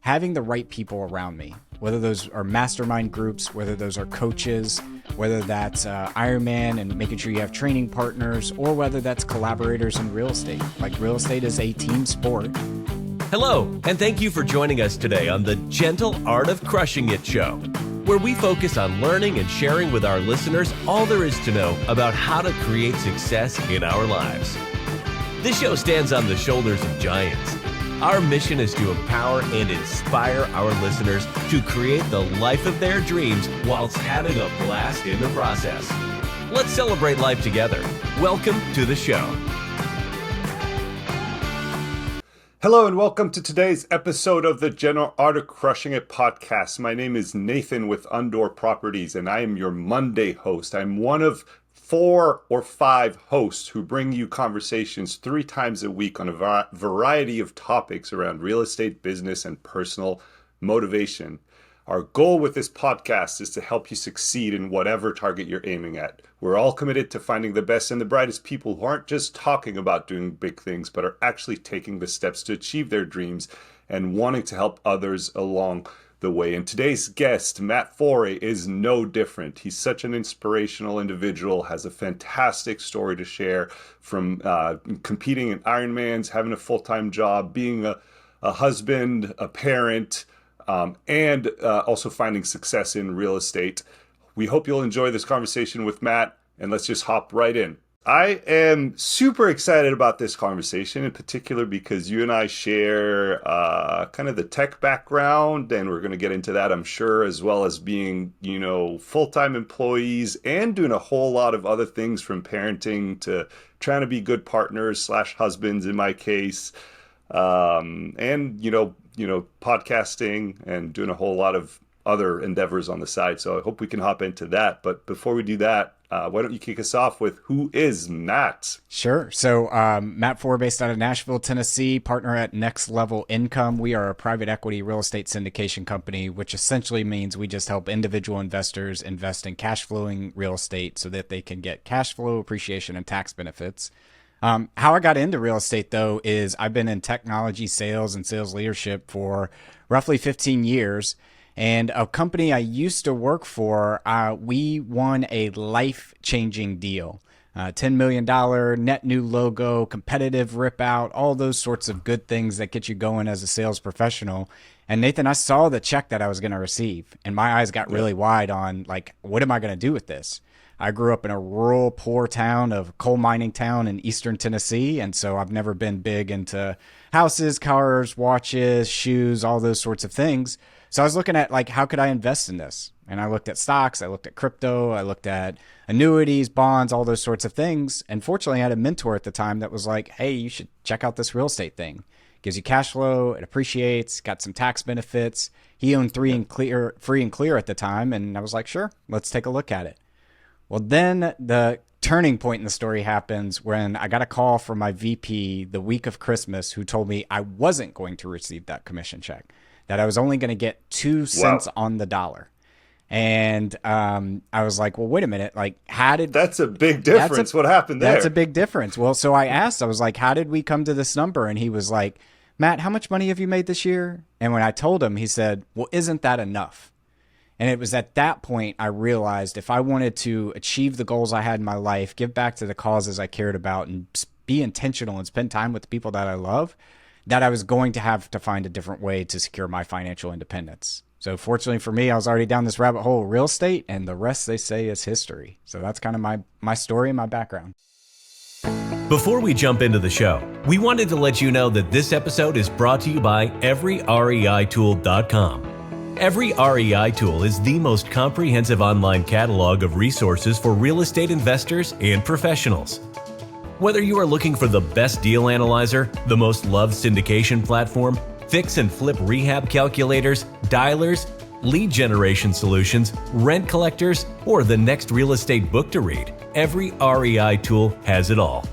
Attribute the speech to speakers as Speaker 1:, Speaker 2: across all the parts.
Speaker 1: having the right people around me, whether those are mastermind groups, whether those are coaches, whether that's Ironman and making sure you have training partners, or whether that's collaborators in real estate. Like, real estate is a team sport.
Speaker 2: Hello, and thank you for joining us today on the Gentle Art of Crushing It show, where we focus on learning and sharing with our listeners all there is to know about how to create success in our lives. This show stands on the shoulders of giants. Our mission is to empower and inspire our listeners to create the life of their dreams whilst having a blast in the process. Let's celebrate life together. Welcome to the show.
Speaker 3: Hello and welcome to today's episode of the Gentle Art of Crushing It podcast. My name is Nathan with Undor Properties and I am your Monday host. I'm one of 4 or 5 hosts who bring you conversations 3 times a week on a variety of topics around real estate, business, and personal motivation. Our goal with this podcast is to help you succeed in whatever target you're aiming at. We're all committed to finding the best and the brightest people who aren't just talking about doing big things, but are actually taking the steps to achieve their dreams and wanting to help others along the way. And today's guest, Matt Fore, is no different. He's such an inspirational individual, has a fantastic story to share from competing in Ironmans, having a full-time job, being a husband, a parent, and also finding success in real estate. We hope you'll enjoy this conversation with Matt, and let's just hop right in. I am super excited about this conversation, in particular because you and I share kind of the tech background, and we're going to get into that, I'm sure, as well as being, full-time employees and doing a whole lot of other things, from parenting to trying to be good partners / husbands in my case, and podcasting and doing a whole lot of other endeavors on the side. So I hope we can hop into that. But before we do that, why don't you kick us off with who is Matt?
Speaker 1: Sure. So Matt Fore, based out of Nashville, Tennessee, partner at Next Level Income. We are a private equity real estate syndication company, which essentially means we just help individual investors invest in cash flowing real estate so that they can get cash flow, appreciation, and tax benefits. How I got into real estate, though, is I've been in technology sales and sales leadership for roughly 15 years. And a company I used to work for, we won a life-changing deal. $10 million, net new logo, competitive rip out, all those sorts of good things that get you going as a sales professional. And Nathan, I saw the check that I was going to receive, and my eyes got really wide on, like, what am I going to do with this? I grew up in a rural, poor town, of coal mining town in eastern Tennessee, and so I've never been big into houses, cars, watches, shoes, all those sorts of things. So I was looking at, like, how could I invest in this? And I looked at stocks, I looked at crypto, I looked at annuities, bonds, all those sorts of things. And fortunately, I had a mentor at the time that was like, hey, you should check out this real estate thing. It gives you cash flow, it appreciates, got some tax benefits. He owned free and clear at the time, and I was like, sure, let's take a look at it. Well, then the turning point in the story happens when I got a call from my VP the week of Christmas, who told me I wasn't going to receive that commission check, that I was only going to get 2 cents on the dollar. And I was like, well, wait a minute. Like, how did...
Speaker 3: That's a big difference. What happened there?
Speaker 1: That's a big difference. Well, so I asked, I was like, how did we come to this number? And he was like, Matt, how much money have you made this year? And when I told him, he said, well, isn't that enough? And it was at that point I realized if I wanted to achieve the goals I had in my life, give back to the causes I cared about, and be intentional and spend time with the people that I love, that I was going to have to find a different way to secure my financial independence. So fortunately for me, I was already down this rabbit hole of real estate, and the rest, they say, is history. So that's kind of my story and my background.
Speaker 2: Before we jump into the show, we wanted to let you know that this episode is brought to you by REITool.com. Every REI Tool is the most comprehensive online catalog of resources for real estate investors and professionals. Whether you are looking for the best deal analyzer, the most loved syndication platform, fix and flip rehab calculators, dialers, lead generation solutions, rent collectors, or the next real estate book to read, every REI tool has it all.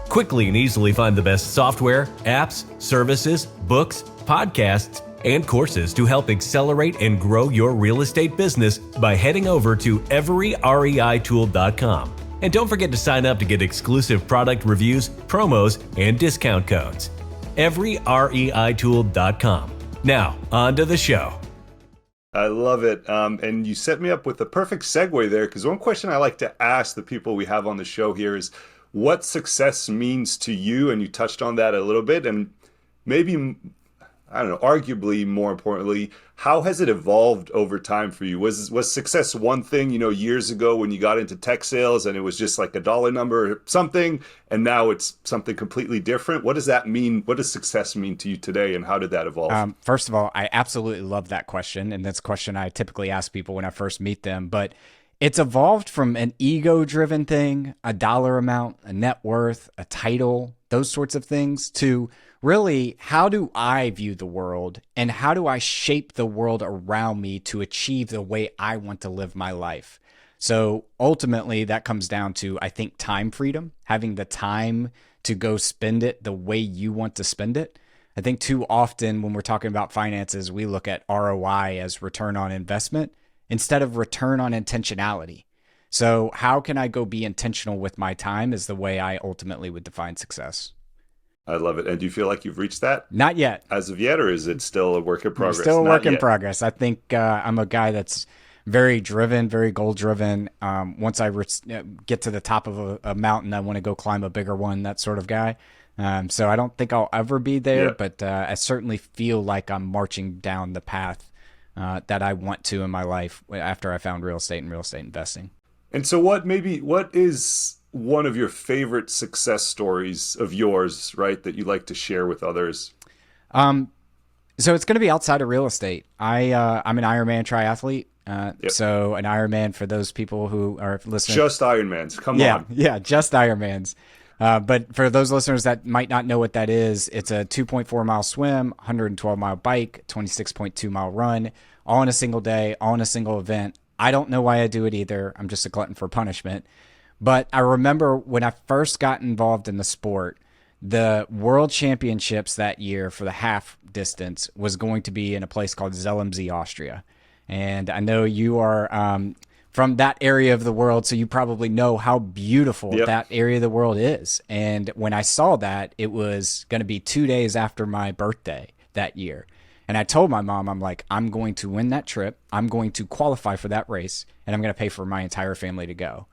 Speaker 2: Quickly and easily find the best software, apps, services, books, podcasts, and courses to help accelerate and grow your real estate business by heading over to everyreitool.com. And don't forget to sign up to get exclusive product reviews, promos, and discount codes. everyreitool.com. Now, on to the show.
Speaker 3: I love it. And you set me up with the perfect segue there, because one question I like to ask the people we have on the show here is what success means to you. And you touched on that a little bit. And maybe, I don't know, arguably more importantly, how has it evolved over time for you? Was success one thing, years ago when you got into tech sales and it was just like a dollar number or something, and now it's something completely different? What does that mean? What does success mean to you today, and how did that evolve?
Speaker 1: First of all, I absolutely love that question. And that's a question I typically ask people when I first meet them. But it's evolved from an ego-driven thing, a dollar amount, a net worth, a title, those sorts of things, to really, how do I view the world and how do I shape the world around me to achieve the way I want to live my life? So ultimately, that comes down to, I think, time freedom, having the time to go spend it the way you want to spend it. I think too often when we're talking about finances, we look at ROI as return on investment instead of return on intentionality. So how can I go be intentional with my time is the way I ultimately would define success.
Speaker 3: I love it. And do you feel like you've reached that
Speaker 1: Not yet.
Speaker 3: as of yet, or is it still a work in progress?
Speaker 1: Still a
Speaker 3: Not
Speaker 1: work in
Speaker 3: yet.
Speaker 1: progress. I think I'm a guy that's very driven, very goal driven. Once I get to the top of a mountain, I want to go climb a bigger one, that sort of guy. So I don't think I'll ever be there,
Speaker 3: Yeah.
Speaker 1: but I certainly feel like I'm marching down the path that I want to in my life after I found real estate and real estate investing.
Speaker 3: And so what is one of your favorite success stories of yours, right, that you like to share with others?
Speaker 1: So it's going to be outside of real estate. I'm an Ironman triathlete.
Speaker 3: Yep.
Speaker 1: So an Ironman, for those people who are listening.
Speaker 3: Just Ironmans. Come on.
Speaker 1: Yeah, just Ironmans. But for those listeners that might not know what that is, it's a 2.4 mile swim, 112 mile bike, 26.2 mile run, all in a single day, all in a single event. I don't know why I do it either. I'm just a glutton for punishment. But I remember when I first got involved in the sport, the world championships that year for the half distance was going to be in a place called Zellamsee, Austria. And I know you are from that area of the world, so you probably know how beautiful
Speaker 3: Yep.
Speaker 1: that area of the world is. And when I saw that, it was going to be 2 days after my birthday that year. And I told my mom, I'm like, I'm going to win that trip. I'm going to qualify for that race, and I'm going to pay for my entire family to go.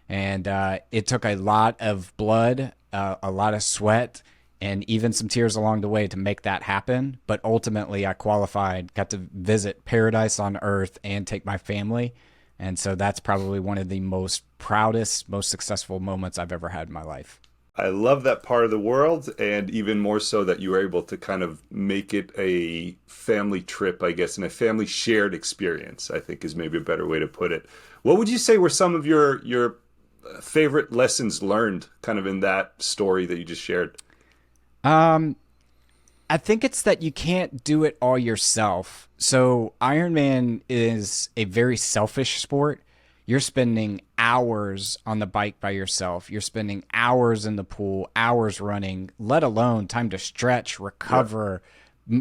Speaker 1: And it took a lot of blood, a lot of sweat, and even some tears along the way to make that happen. But ultimately, I qualified, got to visit paradise on earth and take my family. And so that's probably one of the most proudest, most successful moments I've ever had in my life.
Speaker 3: I love that part of the world, and even more so that you were able to kind of make it a family trip, I guess, and a family shared experience, I think is maybe a better way to put it. What would you say were some of your favorite lessons learned kind of in that story that you just shared?
Speaker 1: I think it's that you can't do it all yourself. So Ironman is a very selfish sport. You're spending hours on the bike by yourself. You're spending hours in the pool, hours running, let alone time to stretch, recover,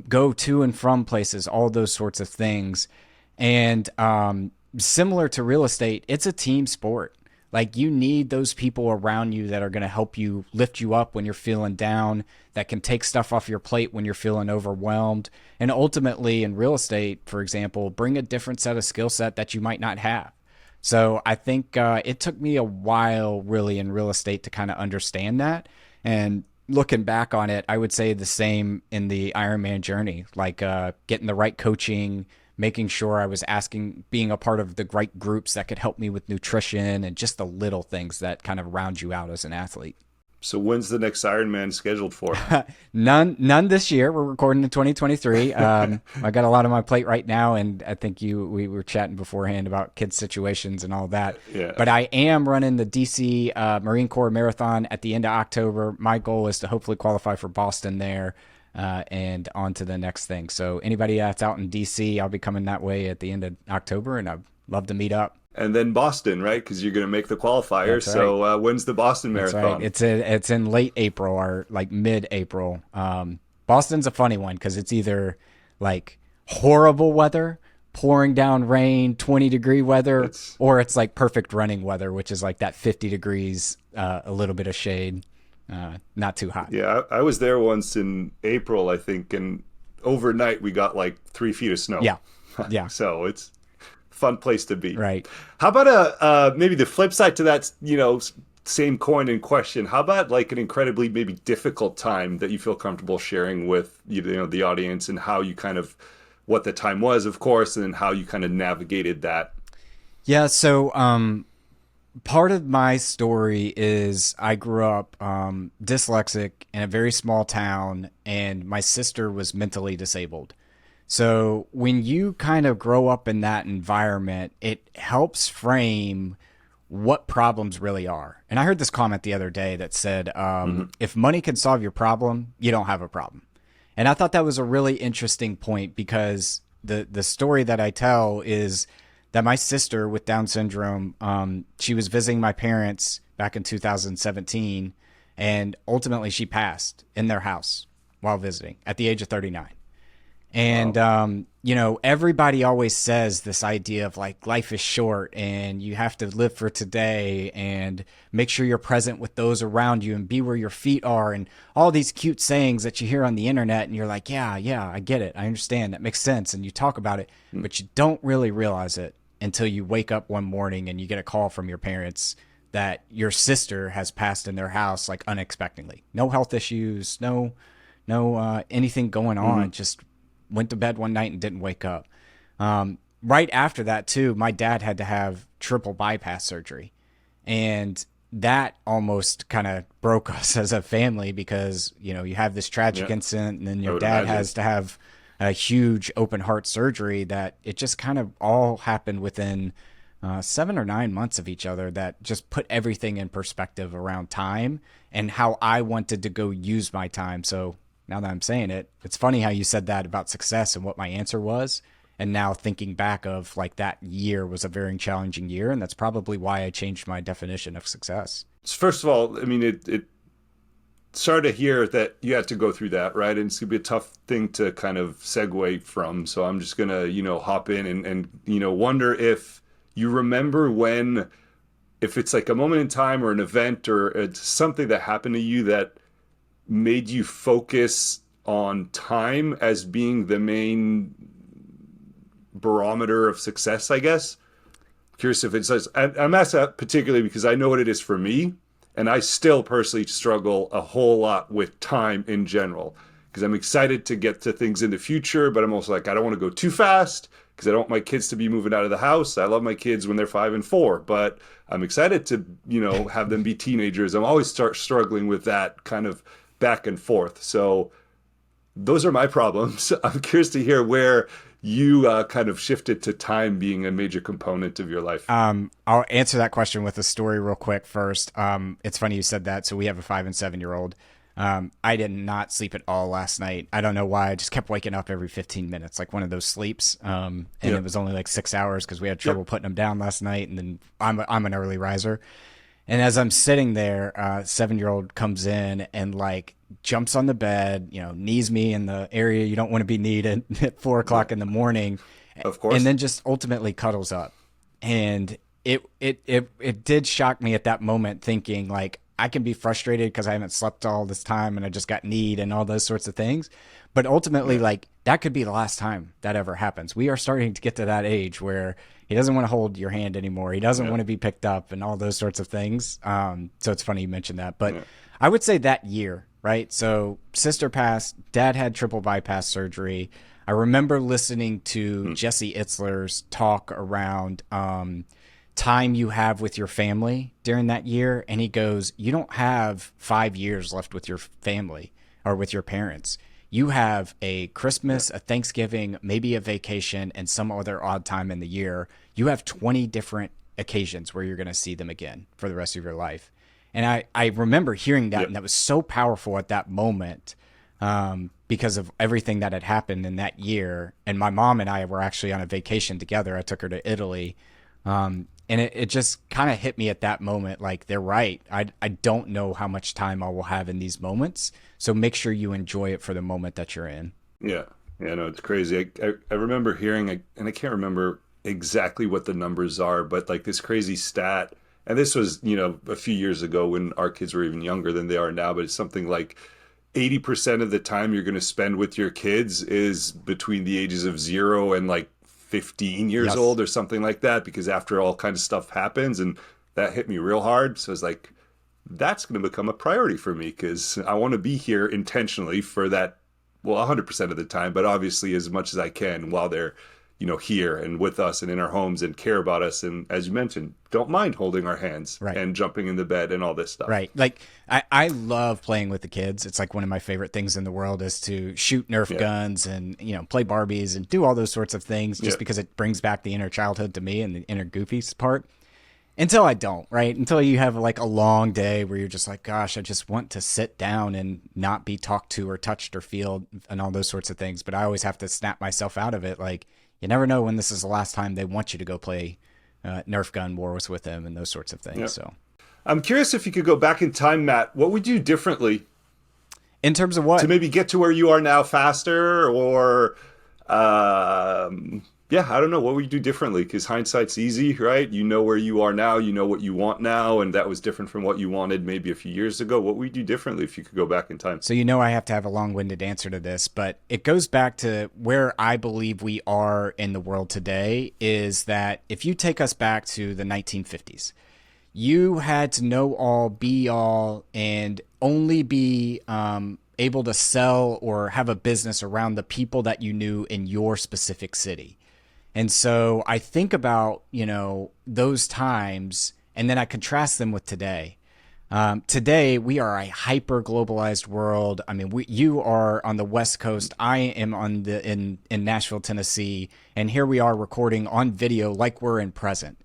Speaker 1: go to and from places, all those sorts of things. And similar to real estate, it's a team sport. Like, you need those people around you that are going to help you lift you up when you're feeling down, that can take stuff off your plate when you're feeling overwhelmed. And ultimately in real estate, for example, bring a different set of skill set that you might not have. So I think it took me a while really in real estate to kind of understand that. And looking back on it, I would say the same in the Ironman journey, like getting the right coaching, making sure I was being a part of the right groups that could help me with nutrition and just the little things that kind of round you out as an athlete.
Speaker 3: So when's the next Ironman scheduled for?
Speaker 1: None this year. We're recording in 2023. I got a lot on my plate right now, and I think we were chatting beforehand about kids' situations and all that.
Speaker 3: Yeah.
Speaker 1: But I am running the DC Marine Corps Marathon at the end of October. My goal is to hopefully qualify for Boston there. And on to the next thing. So anybody that's out in DC, I'll be coming that way at the end of October, and I'd love to meet up.
Speaker 3: And then Boston, right? Because you're going to make the qualifiers.
Speaker 1: That's
Speaker 3: So when's the Boston
Speaker 1: That's
Speaker 3: Marathon?
Speaker 1: right. It's in late April or like mid-April. Boston's a funny one because it's either like horrible weather, pouring down rain, 20-degree weather, or it's like perfect running weather, which is like that 50 degrees, a little bit of shade. Not too hot.
Speaker 3: Yeah, I was there once in April, I think, and overnight we got like 3 feet of snow.
Speaker 1: Yeah. Yeah.
Speaker 3: So it's a fun place to be.
Speaker 1: Right.
Speaker 3: How about maybe the flip side to that, same coin in question? How about like an incredibly maybe difficult time that you feel comfortable sharing with the audience, and how you kind of, what the time was, of course, and then how you kind of navigated that?
Speaker 1: Yeah. So, part of my story is I grew up dyslexic in a very small town, and my sister was mentally disabled. So when you kind of grow up in that environment, it helps frame what problems really are. And I heard this comment the other day that said, if money can solve your problem, you don't have a problem. And I thought that was a really interesting point, because the story that I tell is that my sister with Down syndrome, she was visiting my parents back in 2017, and ultimately she passed in their house while visiting at the age of 39. And, everybody always says this idea of like life is short and you have to live for today and make sure you're present with those around you and be where your feet are, and all these cute sayings that you hear on the internet. And you're like, yeah, I get it. I understand. That makes sense. And you talk about it, but you don't really realize it until you wake up one morning and you get a call from your parents that your sister has passed in their house, like unexpectedly. No health issues, no anything going on. Just went to bed one night and didn't wake up. Right after that too, my dad had to have triple bypass surgery, and that almost kind of broke us as a family, because you have this tragic incident, and then your dad has to have a huge open heart surgery, that it just kind of all happened within 7 or 9 months of each other, that just put everything in perspective around time and how I wanted to go use my time. So now that I'm saying it, it's funny how you said that about success and what my answer was. And now thinking back of like that year was a very challenging year. And that's probably why I changed my definition of success.
Speaker 3: First of all, I mean, it sorry to hear that you had to go through that, right? And it's gonna be a tough thing to kind of segue from. So I'm just gonna, hop in and wonder if you remember when, if it's like a moment in time or an event or it's something that happened to you that made you focus on time as being the main barometer of success, I guess. Curious if it's, I'm asked that particularly because I know what it is for me, and I still personally struggle a whole lot with time in general, because I'm excited to get to things in the future, but I'm also like, I don't want to go too fast because I don't want my kids to be moving out of the house. I love my kids when they're 5 and 4, but I'm excited to, have them be teenagers. I'm always struggling with that kind of back and forth. So those are my problems. I'm curious to hear where you kind of shifted to time being a major component of your life.
Speaker 1: I'll answer that question with a story real quick first. It's funny you said that. So we have a 5 and 7-year-old. I did not sleep at all last night. I don't know why. I just kept waking up every 15 minutes, like one of those sleeps. And it was only like 6 hours because we had trouble putting them down last night. And then I'm an early riser. And as I'm sitting there, 7-year-old comes in and like jumps on the bed, knees me in the area you don't want to be kneed at 4 o'clock in the morning.
Speaker 3: Of course.
Speaker 1: And then just ultimately cuddles up. And it did shock me at that moment, thinking like, I can be frustrated because I haven't slept all this time and I just got kneed and all those sorts of things. But ultimately, like, that could be the last time that ever happens. We are starting to get to that age where he doesn't want to hold your hand anymore. He doesn't want to be picked up and all those sorts of things. So it's funny you mentioned that. But I would say that year, right? So sister passed, dad had triple bypass surgery. I remember listening to Jesse Itzler's talk around time you have with your family during that year. And he goes, you don't have 5 years left with your family or with your parents. You have a Christmas, a Thanksgiving, maybe a vacation, and some other odd time in the year. You have 20 different occasions where you're going to see them again for the rest of your life. And I remember hearing that, and that was so powerful at that moment because of everything that had happened in that year. And my mom and I were actually on a vacation together. I took her to Italy. And it just kind of hit me at that moment, like, they're right. I don't know how much time I will have in these moments. So make sure you enjoy it for the moment that you're in.
Speaker 3: Yeah. Yeah, no, it's crazy. I remember hearing, and I can't remember exactly what the numbers are, but like this crazy stat, and this was, a few years ago when our kids were even younger than they are now, but it's something like 80% of the time you're going to spend with your kids is between the ages of 0 and like 15 years
Speaker 1: Yes.
Speaker 3: old or something like that, because after all kinds of stuff happens, and that hit me real hard. So it's like, that's going to become a priority for me because I want to be here intentionally for that, well, 100% of the time, but obviously as much as I can while they're, here and with us and in our homes and care about us. And as you mentioned, don't mind holding our hands
Speaker 1: Right.
Speaker 3: and jumping in the bed and all this stuff.
Speaker 1: Right. Like I love playing with the kids. It's like one of my favorite things in the world is to shoot Nerf guns and, play Barbies and do all those sorts of things just because it brings back the inner childhood to me and the inner goofy part. Until I don't, right? Until you have like a long day where you're just like, gosh, I just want to sit down and not be talked to or touched or feel and all those sorts of things. But I always have to snap myself out of it. Like, you never know when this is the last time they want you to go play Nerf gun wars with them and those sorts of things.
Speaker 3: Yep.
Speaker 1: So,
Speaker 3: I'm curious if you could go back in time, Matt, what would you do differently
Speaker 1: in terms of what?
Speaker 3: to maybe get to where you are now faster, or I don't know, what would you do differently? Because hindsight's easy, right? You know where you are now, you know what you want now, and that was different from what you wanted maybe a few years ago. What would you do differently if you could go back in time?
Speaker 1: So I have to have a long-winded answer to this, but it goes back to where I believe we are in the world today is that if you take us back to the 1950s, you had to know all, be all, and only be able to sell or have a business around the people that you knew in your specific city. And so I think about, those times, and then I contrast them with today. Today, we are a hyper globalized world. I mean, you are on the West Coast. I am in Nashville, Tennessee. And here we are recording on video like we're in present.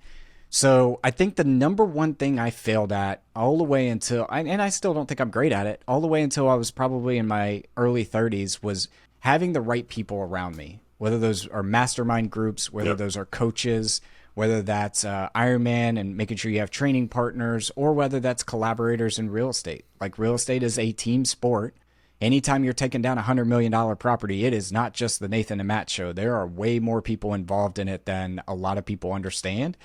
Speaker 1: So I think the number one thing I failed at all the way until, and I still don't think I'm great at it, all the way until I was probably in my early 30s, was having the right people around me, whether those are mastermind groups, whether those are coaches, whether that's Ironman and making sure you have training partners, or whether that's collaborators in real estate. Like, real estate is a team sport. Anytime you're taking down $100 million property, it is not just the Nathan and Matt show. There are way more people involved in it than a lot of people understand.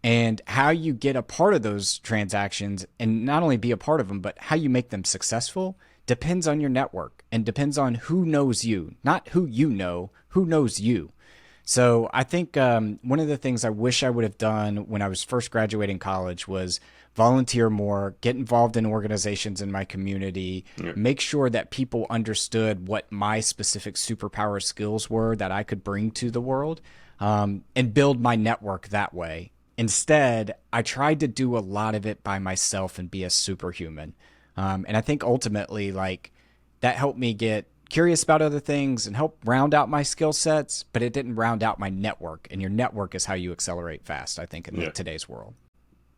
Speaker 1: And how you get a part of those transactions, and not only be a part of them, but how you make them successful, depends on your network and depends on who knows you, not who you know, who knows you. So I think one of the things I wish I would have done when I was first graduating college was volunteer more, get involved in organizations in my community, make sure that people understood what my specific superpower skills were that I could bring to the world, and build my network that way. Instead, I tried to do a lot of it by myself and be a superhuman. And I think ultimately, that helped me get curious about other things and help round out my skill sets, but it didn't round out my network. And your network is how you accelerate fast, I think, in today's world.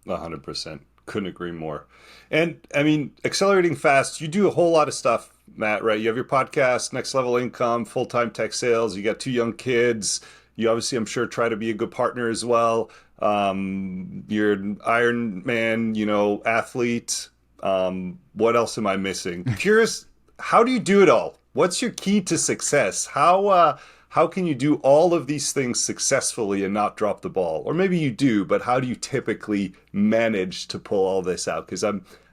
Speaker 3: 100%. Couldn't agree more. And I mean, accelerating fast, you do a whole lot of stuff, Matt, right? You have your podcast, Next Level Income, full-time tech sales. You got 2 young kids. You obviously, I'm sure, try to be a good partner as well. You're an Ironman, athlete. What else am I missing? Curious, how do you do it all? What's your key to success? How can you do all of these things successfully and not drop the ball? Or maybe you do, but how do you typically manage to pull all this out? Because I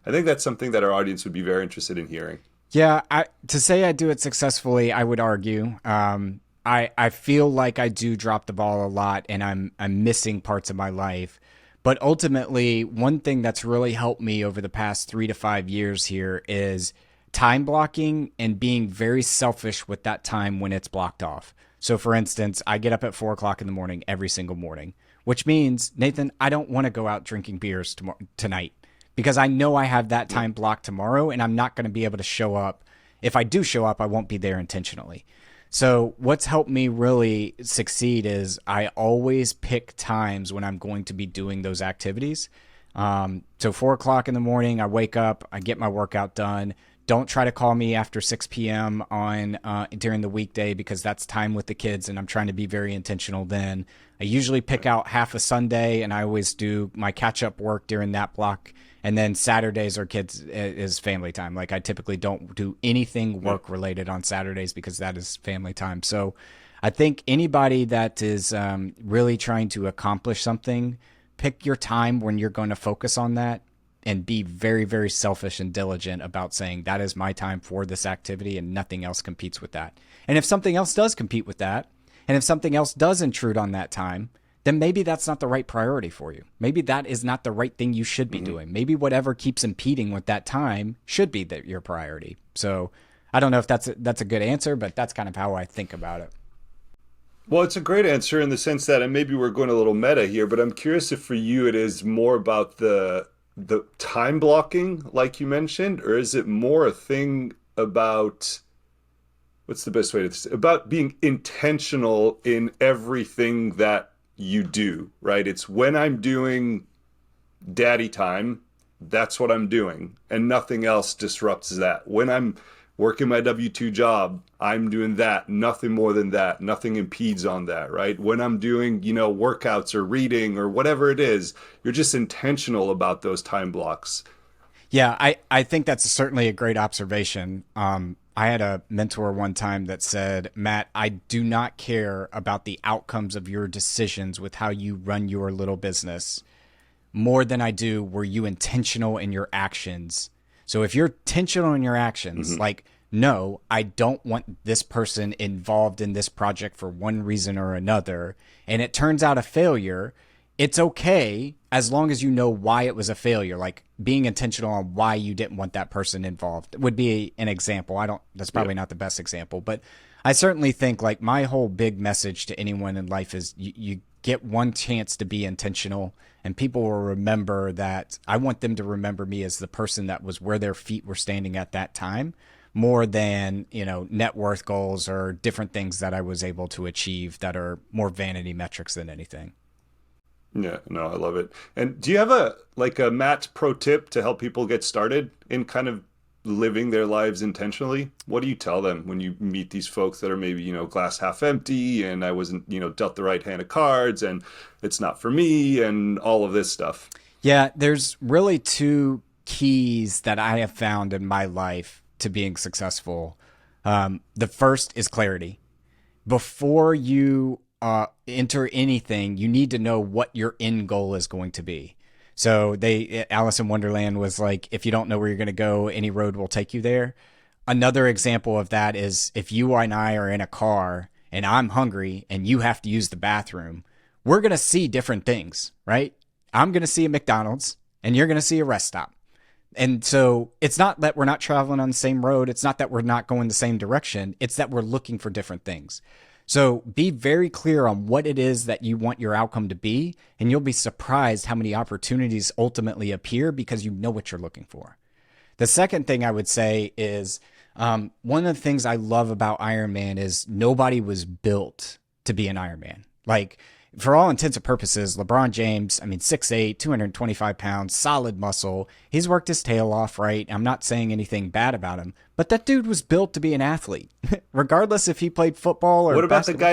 Speaker 3: think that's something that our audience would be very interested in hearing.
Speaker 1: Yeah, to say I do it successfully, I would argue. I feel like I do drop the ball a lot, and I'm missing parts of my life. But ultimately, one thing that's really helped me over the past 3 to 5 years here is time blocking and being very selfish with that time when it's blocked off. So for instance, I get up at 4:00 in the morning every single morning, which means, Nathan, I don't want to go out drinking beers tonight because I know I have that time blocked tomorrow, and I'm not going to be able to show up. If I do show up, I won't be there intentionally. So what's helped me really succeed is I always pick times when I'm going to be doing those activities. So 4:00 in the morning, I wake up, I get my workout done. Don't try to call me after 6 p.m. on during the weekday because that's time with the kids, and I'm trying to be very intentional then. I usually pick out half a Sunday, and I always do my catch-up work during that block. And then Saturdays are kids is family time. Like, I typically don't do anything work related on Saturdays because that is family time. So I think anybody that is really trying to accomplish something, pick your time when you're going to focus on that. and be very, very selfish and diligent about saying that is my time for this activity and nothing else competes with that. And if something else does compete with that, and if something else does intrude on that time, then maybe that's not the right priority for you. Maybe that is not the right thing you should be doing. Maybe whatever keeps impeding with that time should be your priority. So I don't know if that's a good answer, but that's kind of how I think about it.
Speaker 3: Well, it's a great answer in the sense that, and maybe we're going a little meta here, but I'm curious if for you it is more about the time blocking, like you mentioned, or is it more a thing about, what's the best way to say, about being intentional in everything that you do, right? It's when I'm doing daddy time, that's what I'm doing, and nothing else disrupts that. When I'm working my W-2 job, I'm doing that, nothing more than that. Nothing impedes on that, right? When I'm doing, workouts or reading or whatever it is, you're just intentional about those time blocks.
Speaker 1: Yeah, I think that's certainly a great observation. I had a mentor one time that said, Matt, I do not care about the outcomes of your decisions with how you run your little business more than I do were you intentional in your actions. So if you're intentional in your actions, like, no, I don't want this person involved in this project for one reason or another, and it turns out a failure, it's okay as long as you know why it was a failure. Like being intentional on why you didn't want that person involved would be an example. That's probably not the best example, but I certainly think like my whole big message to anyone in life is you get one chance to be intentional, and people will remember that. I want them to remember me as the person that was where their feet were standing at that time, more than, net worth goals or different things that I was able to achieve that are more vanity metrics than anything.
Speaker 3: Yeah, no, I love it. And do you have a Matt pro tip to help people get started in kind of living their lives intentionally? What do you tell them when you meet these folks that are maybe, glass half empty and I wasn't, dealt the right hand of cards and it's not for me and all of this stuff?
Speaker 1: Yeah, there's really two keys that I have found in my life to being successful. The first is clarity. Before you enter anything, you need to know what your end goal is going to be. So Alice in Wonderland was like, if you don't know where you're going to go, any road will take you there. Another example of that is if you and I are in a car and I'm hungry and you have to use the bathroom, we're going to see different things, right? I'm going to see a McDonald's and you're going to see a rest stop. And so it's not that we're not traveling on the same road. It's not that we're not going the same direction. It's that we're looking for different things. So be very clear on what it is that you want your outcome to be, and you'll be surprised how many opportunities ultimately appear because you know what you're looking for. The second thing I would say is one of the things I love about Ironman is nobody was built to be an Ironman. Like, for all intents and purposes, LeBron James, 6'8", 225 pounds, solid muscle. He's worked his tail off, right? I'm not saying anything bad about him, but that dude was built to be an athlete, regardless if he played football or basketball.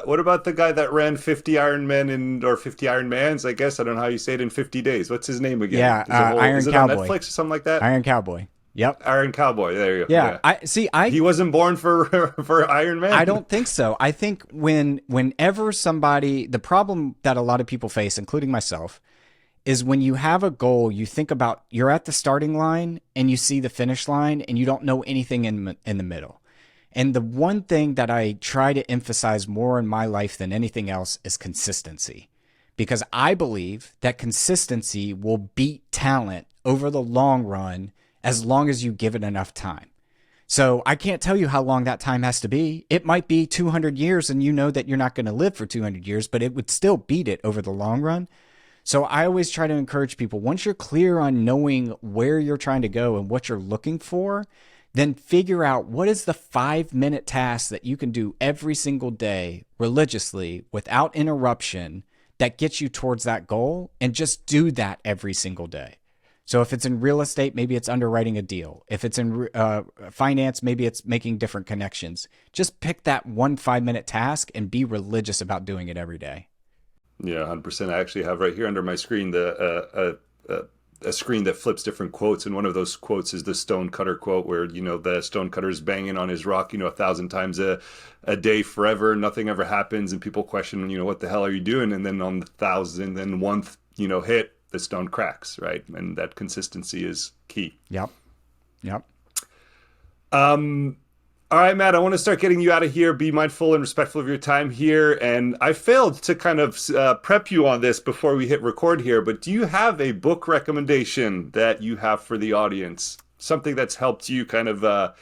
Speaker 3: What about the guy that ran 50 Ironmen or 50 Ironmans? I guess I don't know how you say it in 50 days. What's his name again?
Speaker 1: Yeah, Iron
Speaker 3: Cowboy. On Netflix or something like that?
Speaker 1: Iron Cowboy. Yep.
Speaker 3: Iron Cowboy. There you go.
Speaker 1: Yeah.
Speaker 3: He wasn't born for Iron Man.
Speaker 1: I don't think so. I think whenever the problem that a lot of people face, including myself, is when you have a goal, you think about you're at the starting line and you see the finish line and you don't know anything in the middle. And the one thing that I try to emphasize more in my life than anything else is consistency, because I believe that consistency will beat talent over the long run as long as you give it enough time. So I can't tell you how long that time has to be. It might be 200 years and you know that you're not going to live for 200 years, but it would still beat it over the long run. So I always try to encourage people, once you're clear on knowing where you're trying to go and what you're looking for, then figure out what is the 5-minute task that you can do every single day religiously without interruption that gets you towards that goal, and just do that every single day. So if it's in real estate, maybe it's underwriting a deal. If it's in finance, maybe it's making different connections. Just pick that one 5-minute task and be religious about doing it every day.
Speaker 3: Yeah, 100%. I actually have right here under my screen a screen that flips different quotes, and one of those quotes is the stonecutter quote, where the stonecutter is banging on his rock 1,000 times a day forever, nothing ever happens, and people question what the hell are you doing? And then on the 1,001th hit, the stone cracks, right? And that consistency is key.
Speaker 1: Yep.
Speaker 3: All right, Matt, I want to start getting you out of here. Be mindful and respectful of your time here. And I failed to kind of prep you on this before we hit record here, but do you have a book recommendation that you have for the audience? Something that's helped you kind of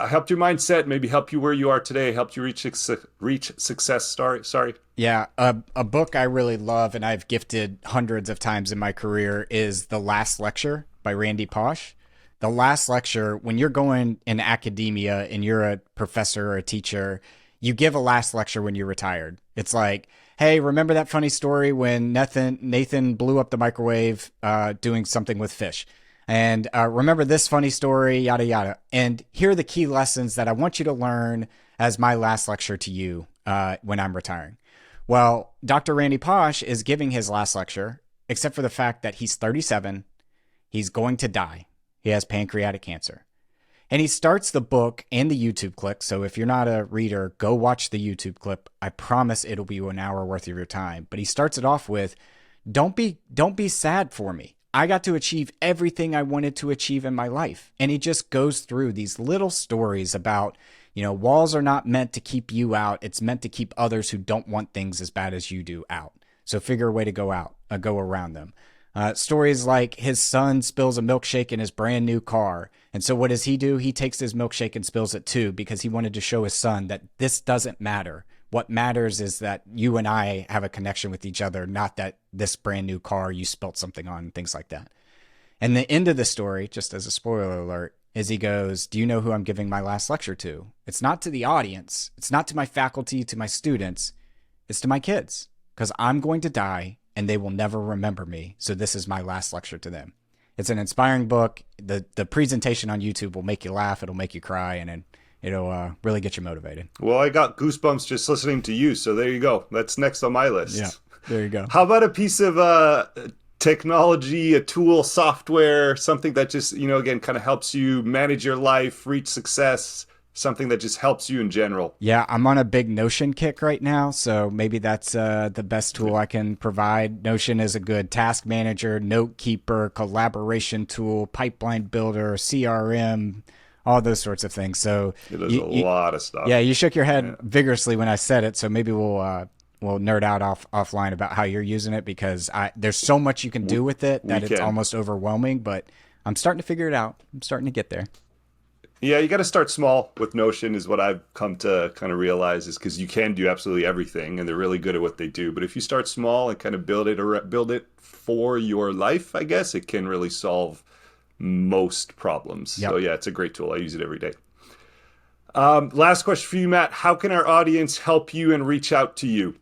Speaker 3: helped your mindset, maybe help you where you are today, helped you reach success. Sorry.
Speaker 1: Yeah, a book I really love and I've gifted hundreds of times in my career is The Last Lecture by Randy Pausch. The Last Lecture, when you're going in academia and you're a professor or a teacher, you give a last lecture when you're retired. It's like, hey, remember that funny story when Nathan blew up the microwave doing something with fish? And remember this funny story, yada, yada. And here are the key lessons that I want you to learn as my last lecture to you when I'm retiring. Well, Dr. Randy Pausch is giving his last lecture, except for the fact that he's 37. He's going to die. He has pancreatic cancer. And he starts the book and the YouTube clip. So if you're not a reader, go watch the YouTube clip. I promise it'll be an hour worth of your time. But he starts it off with, don't be sad for me. I got to achieve everything I wanted to achieve in my life. And he just goes through these little stories about, walls are not meant to keep you out. It's meant to keep others who don't want things as bad as you do out. So figure a way to go around them. Stories like his son spills a milkshake in his brand new car. And so what does he do? He takes his milkshake and spills it too, because he wanted to show his son that this doesn't matter. What matters is that you and I have a connection with each other, not that this brand new car you spilt something on and things like that. And the end of the story, just as a spoiler alert, is he goes, do you know who I'm giving my last lecture to? It's not to the audience. It's not to my faculty, to my students. It's to my kids, because I'm going to die and they will never remember me. So this is my last lecture to them. It's an inspiring book. The presentation on YouTube will make you laugh. It'll make you cry, and it'll really get you motivated.
Speaker 3: Well, I got goosebumps just listening to you. So there you go. That's next on my list.
Speaker 1: Yeah, there you go.
Speaker 3: How about a piece of technology, a tool, software, something that just, again, kind of helps you manage your life, reach success, something that just helps you in general?
Speaker 1: Yeah, I'm on a big Notion kick right now, so maybe that's the best tool I can provide. Notion is a good task manager, note keeper, collaboration tool, pipeline builder, CRM, all those sorts of things. So
Speaker 3: there's a lot of stuff.
Speaker 1: Yeah, you shook your head vigorously when I said it, so maybe we'll nerd out offline about how you're using it, because there's so much you can do with it that it's almost overwhelming, but I'm starting to figure it out. I'm starting to get there.
Speaker 3: Yeah, you got to start small with Notion is what I've come to kind of realize, is because you can do absolutely everything and they're really good at what they do. But if you start small and kind of build it for your life, I guess it can really solve most problems. Yep. So yeah, it's a great tool. I use it every day. Last question for you, Matt. How can our audience help you and reach out to you?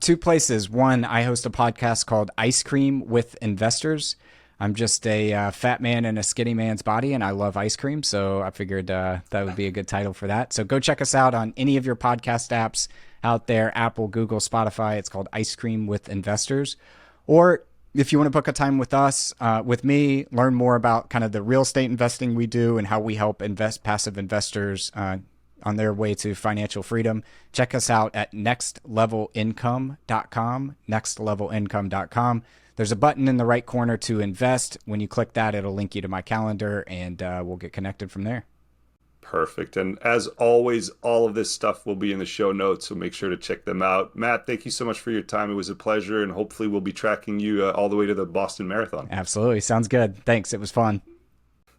Speaker 1: Two places. One, I host a podcast called Ice Cream with Investors. I'm just a fat man in a skinny man's body, and I love ice cream, so I figured that would be a good title for that. So go check us out on any of your podcast apps out there, Apple, Google, Spotify. It's called Ice Cream with Investors. Or if you want to book a time with us, with me, learn more about kind of the real estate investing we do and how we help passive investors on their way to financial freedom, check us out at nextlevelincome.com, nextlevelincome.com. There's a button in the right corner to invest. When you click that, it'll link you to my calendar, and we'll get connected from there.
Speaker 3: Perfect. And as always, all of this stuff will be in the show notes, so make sure to check them out. Matt, thank you so much for your time. It was a pleasure, and hopefully we'll be tracking you all the way to the Boston Marathon.
Speaker 1: Absolutely. Sounds good. Thanks. It was fun.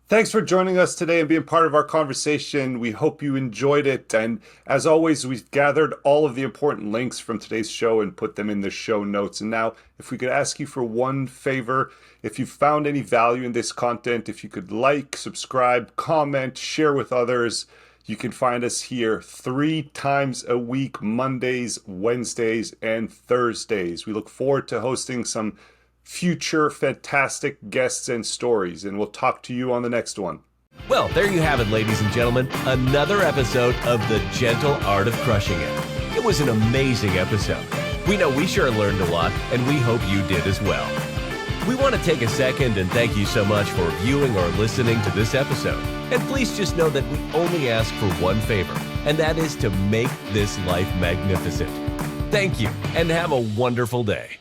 Speaker 3: Thanks for joining us today and being part of our conversation. We hope you enjoyed it. And as always, we've gathered all of the important links from today's show and put them in the show notes. And now, if we could ask you for one favor, if you found any value in this content, if you could like, subscribe, comment, share with others. You can find us here 3 times a week, Mondays, Wednesdays, and Thursdays. We look forward to hosting some future fantastic guests and stories, and we'll talk to you on the next one.
Speaker 2: Well, there you have it, ladies and gentlemen. Another episode of The Gentle Art of Crushing It. It was an amazing episode. We know we sure learned a lot, and we hope you did as well. We want to take a second and thank you so much for viewing or listening to this episode. And please just know that we only ask for one favor, and that is to make this life magnificent. Thank you, and have a wonderful day.